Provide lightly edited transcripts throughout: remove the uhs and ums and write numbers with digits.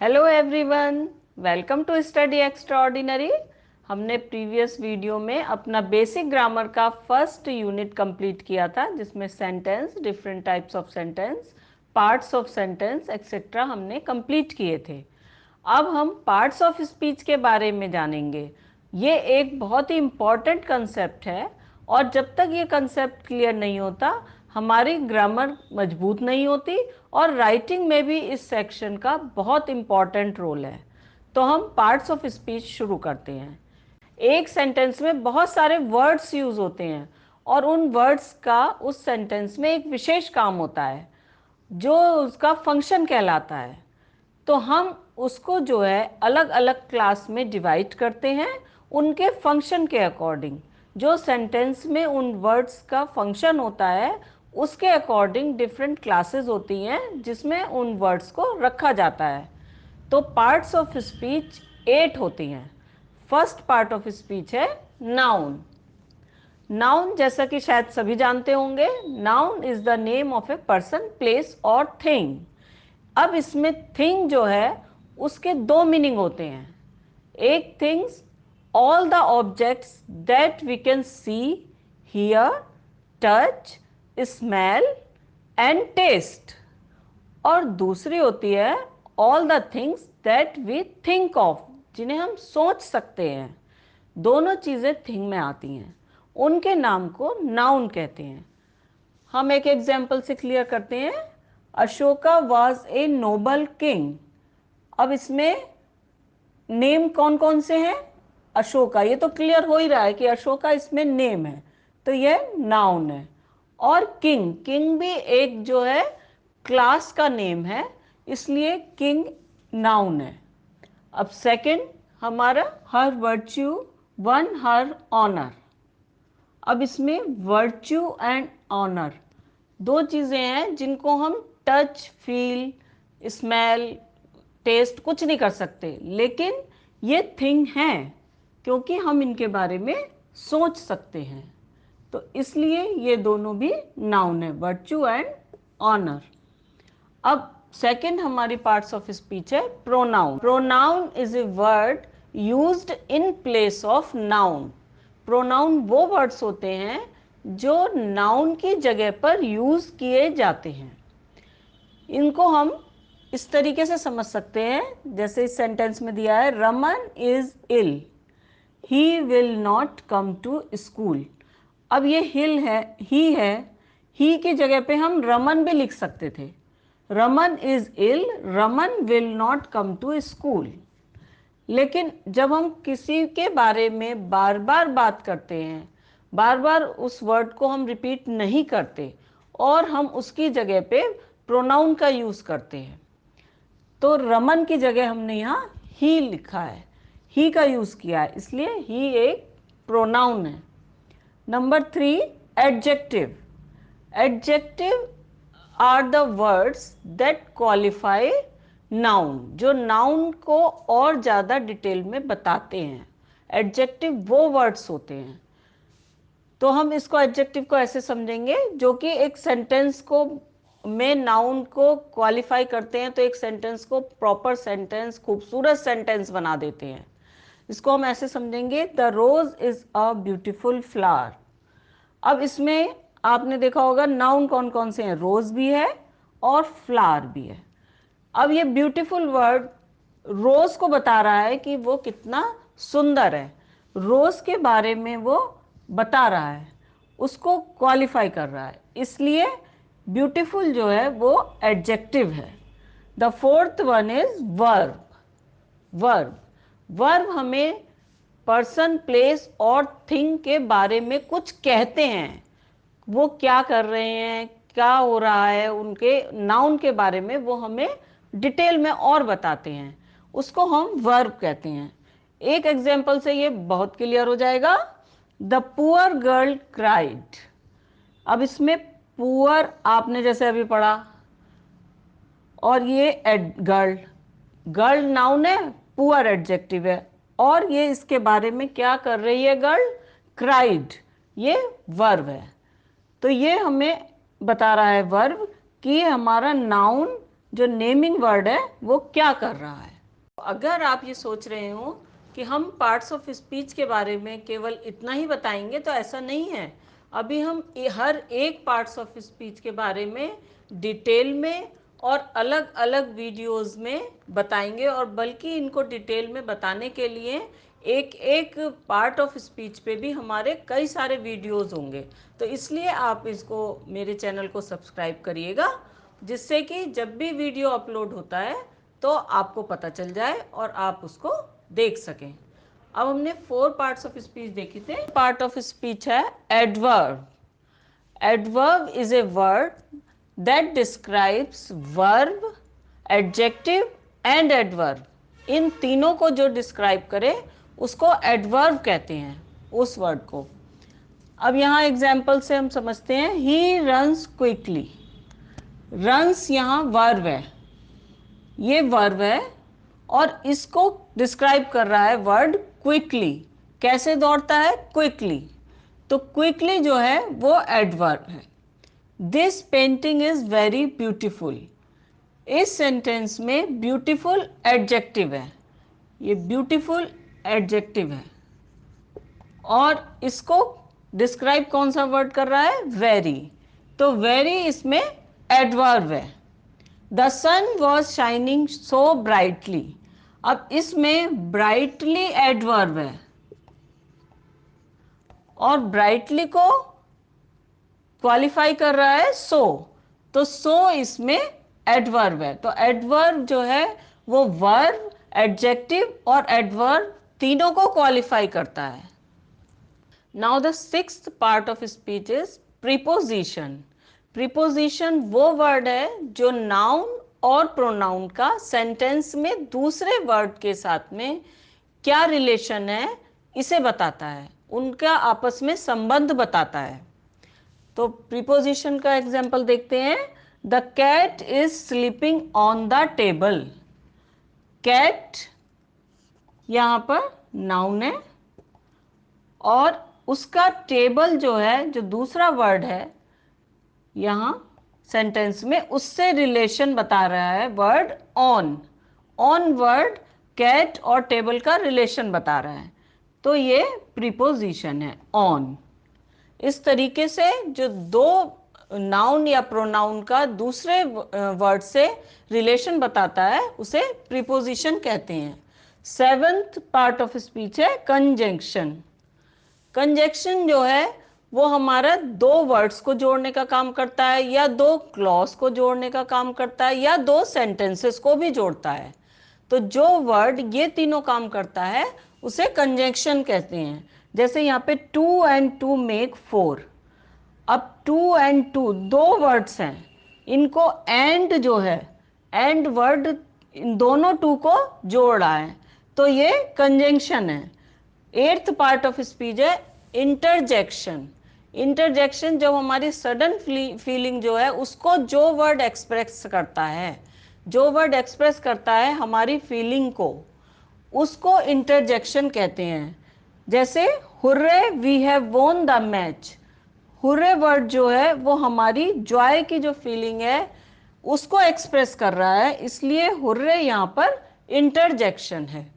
Hello everyone, welcome to study extraordinary. हमने previous video में अपना बेसिक ग्रामर का फर्स्ट यूनिट कंप्लीट किया था, जिसमें sentence, different types of sentence, parts of sentence etcetera हमने कंप्लीट किए थे। अब हम पार्ट्स ऑफ स्पीच के बारे में जानेंगे। ये एक बहुत ही इम्पॉर्टेंट कंसेप्ट है और जब तक ये कंसेप्ट क्लियर नहीं होता हमारी ग्रामर मजबूत नहीं होती और राइटिंग में भी इस सेक्शन का बहुत इम्पॉर्टेंट रोल है। तो हम पार्ट्स ऑफ स्पीच शुरू करते हैं। एक सेंटेंस में बहुत सारे वर्ड्स यूज होते हैं और उन वर्ड्स का उस सेंटेंस में एक विशेष काम होता है जो उसका फंक्शन कहलाता है। तो हम उसको जो है अलग अलग क्लास में डिवाइड करते हैं उनके फंक्शन के अकॉर्डिंग। जो सेंटेंस में उन वर्ड्स का फंक्शन होता है उसके अकॉर्डिंग डिफरेंट क्लासेस होती हैं जिसमें उन वर्ड्स को रखा जाता है। तो पार्ट्स ऑफ स्पीच 8 होती हैं। फर्स्ट पार्ट ऑफ स्पीच है नाउन। नाउन जैसा कि शायद सभी जानते होंगे, noun is the name of a person, place और थिंग। अब इसमें थिंग जो है उसके दो मीनिंग होते हैं। एक things, all the objects that we can see, hear, touch, smell and taste. और दूसरी होती है all the things that we think of, जिन्हें हम सोच सकते हैं। दोनों चीज़ें थिंग में आती हैं, उनके नाम को नाउन कहते हैं। हम एक एग्जाम्पल से क्लियर करते हैं। Ashoka was a noble king. अब इसमें नेम कौन कौन से हैं? अशोका, ये तो क्लियर हो ही रहा है कि अशोका इसमें नेम है, तो ये नाउन है। और किंग, किंग भी एक जो है क्लास का नेम है, इसलिए किंग नाउन है। अब सेकंड हमारा हर वर्च्यू, वन हर ऑनर। अब इसमें वर्च्यू एंड ऑनर दो चीज़ें हैं जिनको हम टच, फील, स्मेल, टेस्ट कुछ नहीं कर सकते, लेकिन ये थिंग हैं क्योंकि हम इनके बारे में सोच सकते हैं। तो इसलिए ये दोनों भी नाउन है, वर्च्यू एंड ऑनर। अब सेकंड हमारी पार्ट्स ऑफ स्पीच है pronoun. Pronoun is a word used in place of noun. Pronoun वो वर्ड्स होते हैं जो नाउन की जगह पर यूज किए जाते हैं। इनको हम इस तरीके से समझ सकते हैं, जैसे इस सेंटेंस में दिया है Raman is ill, he will not come to school. अब ये हिल है, ही की जगह पे हम रमन भी लिख सकते थे। Raman is ill, Raman will not come to school. लेकिन जब हम किसी के बारे में बार बार बात करते हैं, बार बार उस वर्ड को हम रिपीट नहीं करते और हम उसकी जगह पे प्रोनाउन का यूज करते हैं, तो रमन की जगह हमने यहाँ ही लिखा है, ही का यूज किया है, इसलिए ही एक प्रोनाउन है। Number 3, adjective. Adjective are the words that qualify noun, जो नाउन को और ज़्यादा डिटेल में बताते हैं। एडजेक्टिव वो वर्ड्स होते हैं। तो हम इसको एडजेक्टिव को ऐसे समझेंगे जो कि एक सेंटेंस को में नाउन को क्वालिफाई करते हैं, तो एक सेंटेंस को प्रॉपर सेंटेंस, खूबसूरत सेंटेंस बना देते हैं। इसको हम ऐसे समझेंगे, the rose is a beautiful flower. अब इसमें आपने देखा होगा नाउन कौन कौन से हैं, रोज भी है और फ्लावर भी है। अब ये ब्यूटीफुल वर्ड रोज को बता रहा है कि वो कितना सुंदर है, रोज के बारे में वो बता रहा है, उसको क्वालिफाई कर रहा है, इसलिए ब्यूटीफुल जो है वो एडजेक्टिव है। The fourth one is verb. Verb, verb हमें पर्सन, प्लेस और थिंग के बारे में कुछ कहते हैं, वो क्या कर रहे हैं, क्या हो रहा है, उनके नाउन के बारे में वो हमें डिटेल में और बताते हैं, उसको हम वर्ब कहते हैं। एक एग्जाम्पल से ये बहुत क्लियर हो जाएगा। The poor girl cried. अब इसमें पुअर आपने जैसे अभी पढ़ा, और ये गर्ल, गर्ल नाउन है, पुअर एडजेक्टिव है, और ये इसके बारे में क्या कर रही है गर्ल, क्राइड, ये वर्ब है। तो ये हमें बता रहा है वर्ब कि हमारा नाउन जो नेमिंग वर्ड है वो क्या कर रहा है। अगर आप ये सोच रहे हो कि हम पार्ट्स ऑफ स्पीच के बारे में केवल इतना ही बताएंगे, तो ऐसा नहीं है। अभी हम हर एक पार्ट्स ऑफ स्पीच के बारे में डिटेल में और अलग अलग वीडियोस में बताएंगे, और बल्कि इनको डिटेल में बताने के लिए एक एक पार्ट ऑफ स्पीच पे भी हमारे कई सारे वीडियोस होंगे। तो इसलिए आप इसको, मेरे चैनल को सब्सक्राइब करिएगा, जिससे कि जब भी वीडियो अपलोड होता है तो आपको पता चल जाए और आप उसको देख सकें। अब हमने 4 पार्ट्स ऑफ स्पीच देखी थे। पार्ट ऑफ स्पीच है adverb. Adverb is a word that describes verb, adjective and adverb. इन तीनों को जो डिस्क्राइब करे उसको एडवर्ब कहते हैं, उस वर्ड को। अब यहाँ एग्जाम्पल से हम समझते हैं। He runs quickly. रन्स यहाँ वर्ब है, ये वर्ब है, और इसको डिस्क्राइब कर रहा है वर्ड क्विकली। कैसे दौड़ता है? क्विकली। तो क्विकली जो है वो एडवर्ब है। This painting is very beautiful. इस सेंटेंस में ब्यूटिफुल एडजेक्टिव है, ये ब्यूटिफुल एडजेक्टिव है। और इसको डिस्क्राइब कौन सा वर्ड कर रहा है? वेरी। तो वेरी इसमें एडवर्ब है। The sun was shining so brightly. अब इसमें ब्राइटली एडवर्ब है, और ब्राइटली को क्वालिफाई कर रहा है सो। तो सो इसमें एडवर्ब है। तो एडवर्ब जो है वो वर्ब, एडजेक्टिव और एडवर्ब तीनों को क्वालिफाई करता है। Now the sixth part of speech is preposition. Preposition वो वर्ड है जो नाउन और प्रोनाउन का सेंटेंस में दूसरे वर्ड के साथ में क्या रिलेशन है इसे बताता है, उनका आपस में संबंध बताता है। तो प्रीपोजिशन का एग्जाम्पल देखते हैं। The cat is sleeping on the table. Cat यहां पर नाउन है, और उसका टेबल जो है, जो दूसरा वर्ड है यहां सेंटेंस में, उससे रिलेशन बता रहा है word on. On word cat और टेबल का रिलेशन बता रहा है, तो ये प्रीपोजिशन है ऑन। इस तरीके से जो दो नाउन या प्रोनाउन का दूसरे वर्ड से रिलेशन बताता है उसे प्रीपोजिशन कहते हैं। सेवेंथ पार्ट ऑफ स्पीच है कंजंक्शन। कंजंक्शन जो है वो हमारा दो वर्ड्स को जोड़ने का काम करता है, या दो क्लॉज को जोड़ने का काम करता है, या दो सेंटेंसेस को भी जोड़ता है। तो जो वर्ड ये तीनों काम करता है उसे कंजंक्शन कहते हैं। जैसे यहाँ पे 2 and 2 मेक 4। अब 2 and 2 दो वर्ड्स हैं, इनको एंड जो है, एंड वर्ड इन दोनों टू को जोड़ रहा है, तो ये कंजंक्शन है। एट्थ पार्ट ऑफ स्पीच है इंटरजेक्शन। इंटरजेक्शन जब हमारी सडन फीलिंग जो है उसको जो वर्ड एक्सप्रेस करता है, जो वर्ड एक्सप्रेस करता है हमारी फीलिंग को, उसको इंटरजेक्शन कहते हैं। जैसे hurray we have won the match. Hurray word जो है वो हमारी जॉय की जो फीलिंग है उसको एक्सप्रेस कर रहा है, इसलिए हुर्रे यहाँ पर इंटरजेक्शन है।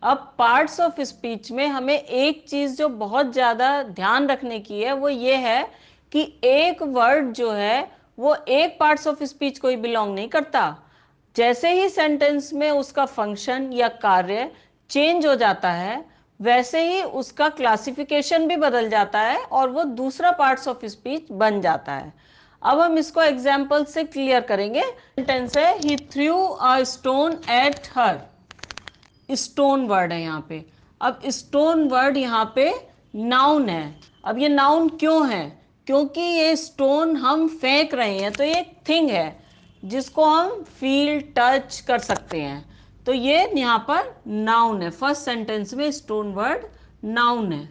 अब पार्ट्स ऑफ स्पीच में हमें एक चीज जो बहुत ज्यादा ध्यान रखने की है वो ये है कि एक वर्ड जो है वो एक पार्ट्स ऑफ स्पीच को ही बिलोंग नहीं करता। जैसे ही सेंटेंस में उसका फंक्शन या कार्य चेंज हो जाता है, वैसे ही उसका क्लासिफिकेशन भी बदल जाता है और वो दूसरा पार्ट्स ऑफ स्पीच बन जाता है। अब हम इसको एग्जाम्पल से क्लियर करेंगे। सेंटेंस है he threw a stone at her. Stone word है यहाँ पे। अब स्टोन वर्ड यहाँ पे नाउन है। अब ये नाउन क्यों है? क्योंकि ये स्टोन हम फेंक रहे हैं, तो ये एक थिंग है जिसको हम फील टच कर सकते हैं, तो ये यहाँ पर नाउन है। फर्स्ट सेंटेंस में स्टोन वर्ड नाउन है।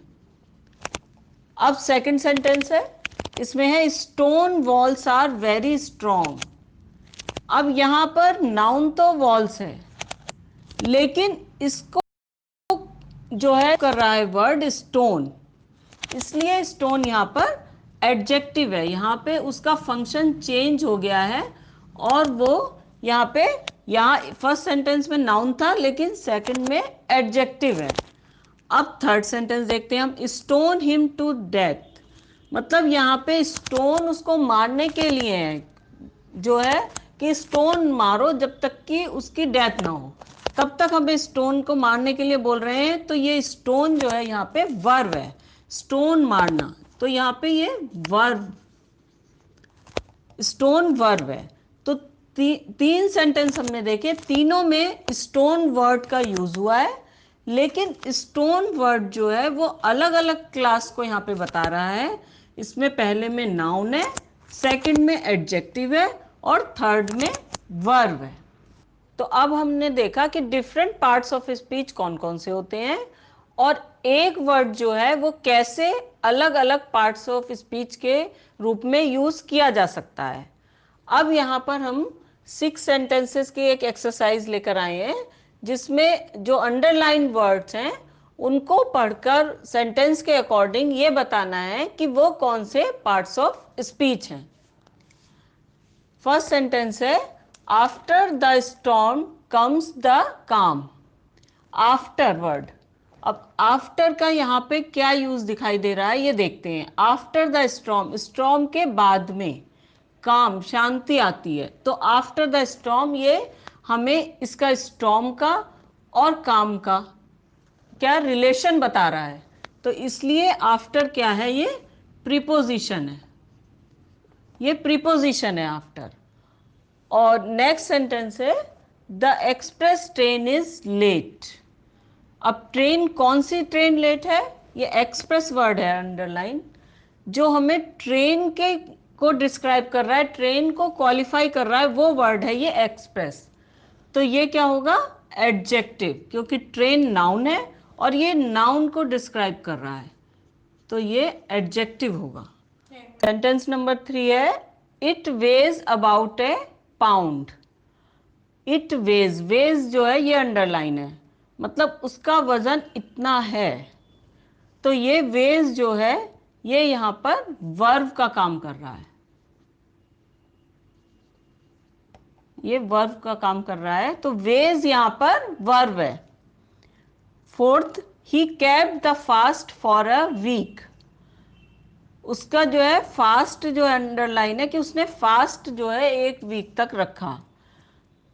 अब सेकंड सेंटेंस है, इसमें है stone walls are very strong. अब यहाँ पर नाउन तो वॉल्स है, लेकिन इसको जो है कर रहा है वर्ड स्टोन, इसलिए स्टोन यहाँ पर एडजेक्टिव है। यहाँ पे उसका फंक्शन चेंज हो गया है और वो यहाँ पे, यहाँ फर्स्ट सेंटेंस में नाउन था लेकिन सेकंड में एडजेक्टिव है। अब थर्ड सेंटेंस देखते हैं हम, स्टोन हिम टू डेथ, मतलब यहाँ पे स्टोन उसको मारने के लिए है, जो है कि स्टोन मारो जब तक कि उसकी डेथ ना हो, तब तक हमें स्टोन को मारने के लिए बोल रहे हैं। तो ये स्टोन जो है यहाँ पे वर्ब है, स्टोन मारना, तो यहाँ पे ये वर्ब, स्टोन वर्ब है। तो तीन सेंटेंस हमने देखे, तीनों में स्टोन वर्ड का यूज हुआ है, लेकिन स्टोन वर्ड जो है वो अलग अलग क्लास को यहाँ पे बता रहा है। इसमें पहले में नाउन है, सेकंड में एडजेक्टिव है और थर्ड में वर्ब है। तो अब हमने देखा कि डिफरेंट पार्ट्स ऑफ स्पीच कौन कौन से होते हैं और एक वर्ड जो है वो कैसे अलग अलग पार्ट्स ऑफ स्पीच के रूप में यूज किया जा सकता है। अब यहाँ पर हम 6 सेंटेंसेस की एक एक्सरसाइज लेकर आए हैं, जिसमें जो अंडरलाइन वर्ड्स हैं उनको पढ़कर सेंटेंस के अकॉर्डिंग ये बताना है कि वो कौन से पार्ट्स ऑफ स्पीच हैं। फर्स्ट सेंटेंस है, after the storm comes the काम। आफ्टर वर्ड, अब आफ्टर का यहाँ पे क्या यूज दिखाई दे रहा है ये देखते हैं। आफ्टर द स्टॉर्म, स्टॉर्म के बाद में काम, शांति आती है, तो आफ्टर द स्टॉर्म ये हमें इसका स्टॉर्म का और काम का क्या रिलेशन बता रहा है। तो इसलिए आफ्टर क्या है, ये प्रीपोजिशन है, ये प्रीपोजिशन है आफ्टर। और नेक्स्ट सेंटेंस है, the express train is late. अब ट्रेन, कौन सी ट्रेन लेट है, ये एक्सप्रेस वर्ड है अंडरलाइन, जो हमें ट्रेन के को डिस्क्राइब कर रहा है, ट्रेन को क्वालिफाई कर रहा है, वो वर्ड है ये एक्सप्रेस। तो ये क्या होगा, एडजेक्टिव, क्योंकि ट्रेन नाउन है और ये नाउन को डिस्क्राइब कर रहा है, तो ये एडजेक्टिव होगा। सेंटेंस नंबर 3 है, it weighs about a pound. It weighs, weighs जो है ये अंडरलाइन है, मतलब उसका वजन इतना है। तो ये वेज जो है ये यहां पर वर्ब का काम कर रहा है, ये वर्ब का काम कर रहा है, तो वेज यहां पर वर्ब है। Fourth, he kept the fast for a week. उसका जो है फास्ट जो है अंडरलाइन है कि उसने फास्ट जो है एक वीक तक रखा,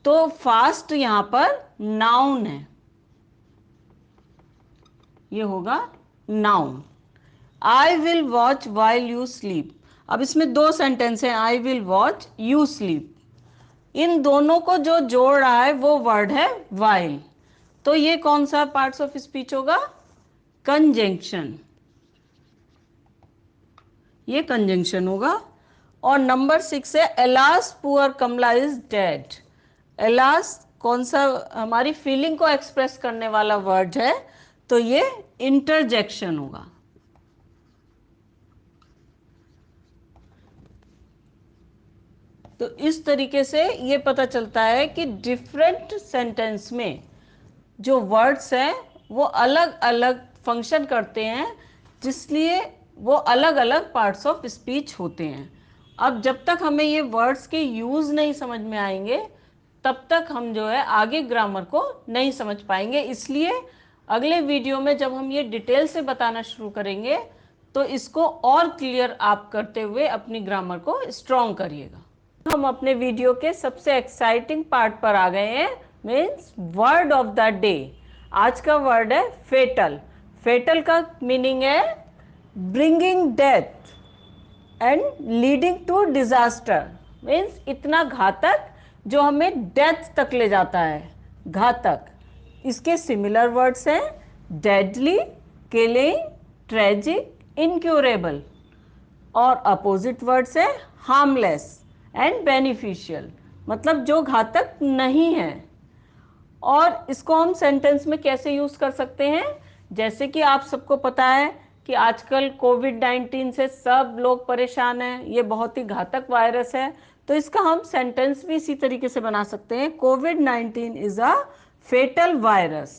तो फास्ट यहां पर नाउन है, ये होगा noun. I will watch while you sleep. अब इसमें दो सेंटेंस हैं, I will watch, you sleep, इन दोनों को जो जोड़ रहा है वो वर्ड है वाइल। तो ये कौन सा पार्ट्स ऑफ स्पीच होगा, कंजंक्शन, ये कंजंक्शन होगा। और नंबर 6 है, alas poor Kamala is dead. Alas कौन सा, हमारी फीलिंग को एक्सप्रेस करने वाला वर्ड है, तो ये इंटरजेक्शन होगा। तो इस तरीके से ये पता चलता है कि डिफरेंट सेंटेंस में जो वर्ड्स हैं वो अलग अलग फंक्शन करते हैं, जिसलिए वो अलग अलग पार्ट्स ऑफ स्पीच होते हैं। अब जब तक हमें ये वर्ड्स के यूज़ नहीं समझ में आएंगे तब तक हम जो है आगे ग्रामर को नहीं समझ पाएंगे। इसलिए अगले वीडियो में जब हम ये डिटेल से बताना शुरू करेंगे तो इसको और क्लियर आप करते हुए अपनी ग्रामर को स्ट्रॉन्ग करिएगा। हम अपने वीडियो के सबसे एक्साइटिंग पार्ट पर आ गए हैं, means word of the day. आज का वर्ड है फेटल। फेटल का मीनिंग है bringing death and leading to disaster, means इतना घातक जो हमें डेथ तक ले जाता है, घातक। इसके सिमिलर वर्ड्स हैं डेडली, किलिंग, ट्रेजिक, इनक्यूरेबल। और अपोजिट वर्ड्स है हार्मलेस एंड बेनिफिशियल, मतलब जो घातक नहीं है। और इसको हम सेंटेंस में कैसे यूज कर सकते हैं, जैसे कि आप सबको पता है कि आजकल कोविड-19 से सब लोग परेशान हैं, ये बहुत ही घातक वायरस है। तो इसका हम सेंटेंस भी इसी तरीके से बना सकते हैं, कोविड-19 इज अ फेटल वायरस।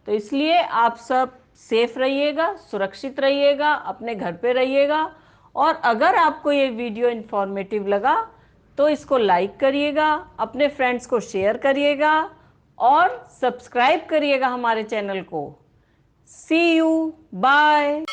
तो इसलिए आप सब सेफ रहिएगा, सुरक्षित रहिएगा, अपने घर पे रहिएगा। और अगर आपको ये वीडियो इन्फॉर्मेटिव लगा तो इसको लाइक करिएगा, अपने फ्रेंड्स को शेयर करिएगा और सब्सक्राइब करिएगा हमारे चैनल को। सी यू, बाय।